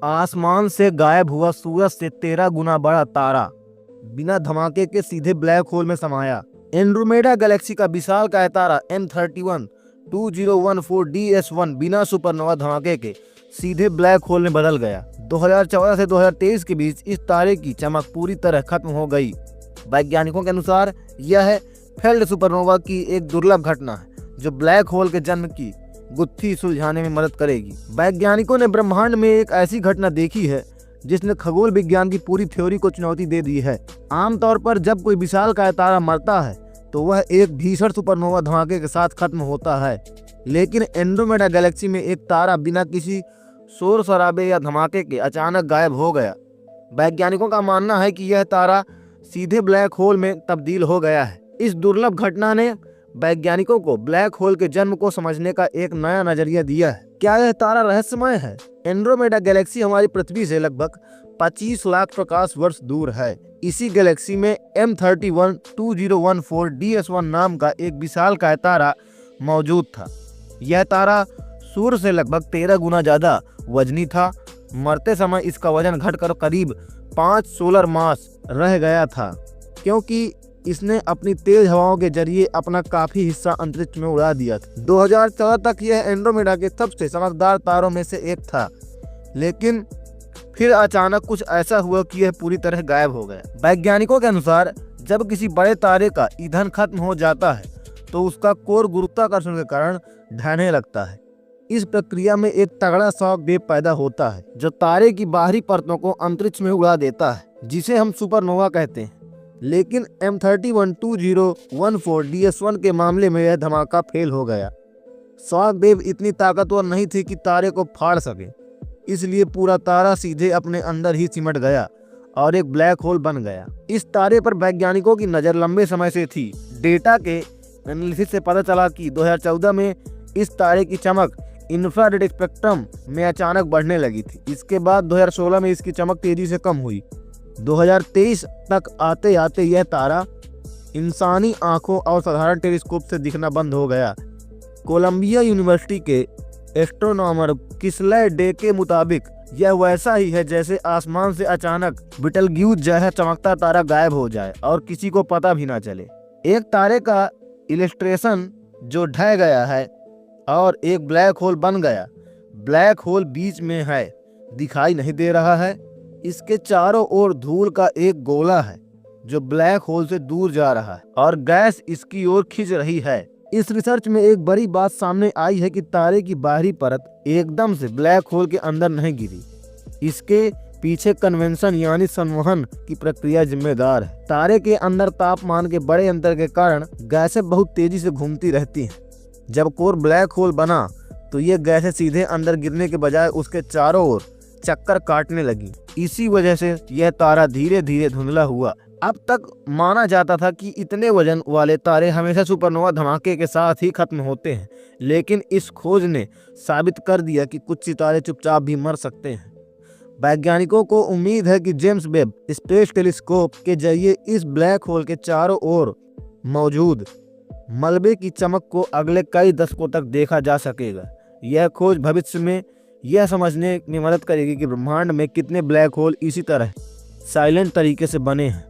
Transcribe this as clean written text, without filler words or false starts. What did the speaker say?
आसमान से गायब हुआ सूरज से 13 गुना बड़ा तारा बिना धमाके के सीधे ब्लैक होल में समाया। एंड्रोमेडा गैलेक्सी का विशालकाय तारा M31 2014DS1 बिना सुपरनोवा धमाके के सीधे ब्लैक होल में बदल गया। 2014 से 2023 के बीच इस तारे की चमक पूरी तरह खत्म हो गई। वैज्ञानिकों के अनुसार यह फेल्ड सुपरनोवा की एक दुर्लभ घटना है जो ब्लैक होल के जन्म की गुत्थी सुलझाने में मदद करेगी। वैज्ञानिकों ने ब्रह्मांड में एक ऐसी घटना देखी है जिसने खगोल विज्ञान की पूरी थ्योरी को चुनौती दे दी है। आमतौर पर जब कोई विशालकाय तारा मरता है तो वह एक भीषण सुपरनोवा धमाके के साथ खत्म होता है, लेकिन एंड्रोमेडा गैलेक्सी में एक तारा बिना किसी शोर शराबे या धमाके के अचानक गायब हो गया। वैज्ञानिकों का मानना है कि यह तारा सीधे ब्लैक होल में तब्दील हो गया है। इस दुर्लभ घटना ने वैज्ञानिकों को ब्लैक होल के जन्म को समझने का एक नया नजरिया दिया है। क्या यह तारा रहस्यमय है? एंड्रोमेडा गैलेक्सी हमारी पृथ्वी से लगभग 25 लाख प्रकाश वर्ष दूर है। इसी गैलेक्सी में M31 2014DS1 नाम का एक विशालकाय तारा मौजूद था। यह तारा सूर्य से लगभग 13 गुना ज्यादा वजनी था। मरते समय इसका वजन घटकर करीब 5 सोलर मास रह गया था, क्योंकि इसने अपनी तेज हवाओं के जरिए अपना काफी हिस्सा अंतरिक्ष में उड़ा दिया था। 2014 तक यह एंड्रोमेडा के सबसे चमकदार तारों में से एक था, लेकिन फिर अचानक कुछ ऐसा हुआ कि यह पूरी तरह गायब हो गया। वैज्ञानिकों के अनुसार जब किसी बड़े तारे का ईंधन खत्म हो जाता है तो उसका कोर गुरुत्वाकर्षण के कारण ढहने लगता है। इस प्रक्रिया में एक तगड़ा शॉक वेव पैदा होता है जो तारे की बाहरी परतों को अंतरिक्ष में उड़ा देता है, जिसे हम सुपरनोवा कहते हैं। लेकिन M31 2014DS1 के मामले में यह धमाका फेल हो गया। शॉक वेव इतनी ताकतवर नहीं थी कि तारे को फाड़ सके, इसलिए पूरा तारा सीधे अपने अंदर ही सिमट गया और एक ब्लैक होल बन गया। इस तारे पर वैज्ञानिकों की नज़र लंबे समय से थी। डेटा के एनालिसिस से पता चला कि 2014 में इस तारे की चमक इंफ्रारेड स्पेक्ट्रम में अचानक बढ़ने लगी थी। इसके बाद 2016 में इसकी चमक तेजी से कम हुई। 2023 तक आते आते यह तारा इंसानी आंखों और साधारण टेलीस्कोप से दिखना बंद हो गया। कोलंबिया यूनिवर्सिटी के एस्ट्रोनॉमर किस्लय डे के मुताबिक यह वैसा ही है जैसे आसमान से अचानक बिटलग्यूज जैसा चमकता तारा गायब हो जाए और किसी को पता भी ना चले। एक तारे का इलस्ट्रेशन जो ढह गया है और एक ब्लैक होल बन गया। ब्लैक होल बीच में है, दिखाई नहीं दे रहा है। इसके चारों ओर धूल का एक गोला है जो ब्लैक होल से दूर जा रहा है और गैस इसकी ओर खींच रही है। इस रिसर्च में एक बड़ी बात सामने आई है कि तारे की बाहरी परत एकदम से ब्लैक होल के अंदर नहीं गिरी। इसके पीछे कन्वेंशन यानी संवहन की प्रक्रिया जिम्मेदार है। तारे के अंदर तापमान के बड़े अंतर के कारण गैसें बहुत तेजी से घूमती रहती हैं। जब कोर ब्लैक होल बना तो ये गैसें सीधे अंदर गिरने के बजाय उसके चारों ओर चक्कर काटने लगी। इसी वजह से यह तारा धीरे धीरे धुंधला हुआ। अब तक माना जाता था कि इतने वजन वाले तारे हमेशा सुपरनोवा धमाके के साथ ही खत्म होते हैं, लेकिन इस खोज ने साबित कर दिया कि कुछ सितारे चुपचाप भी मर सकते हैं। वैज्ञानिकों को उम्मीद है कि जेम्स वेब स्पेस टेलीस्कोप के जरिए इस ब्लैक होल के चारों ओर मौजूद मलबे की चमक को अगले कई दशकों तक देखा जा सकेगा। यह खोज भविष्य में यह समझने में मदद करेगी कि ब्रह्मांड में कितने ब्लैक होल इसी तरह साइलेंट तरीके से बने हैं।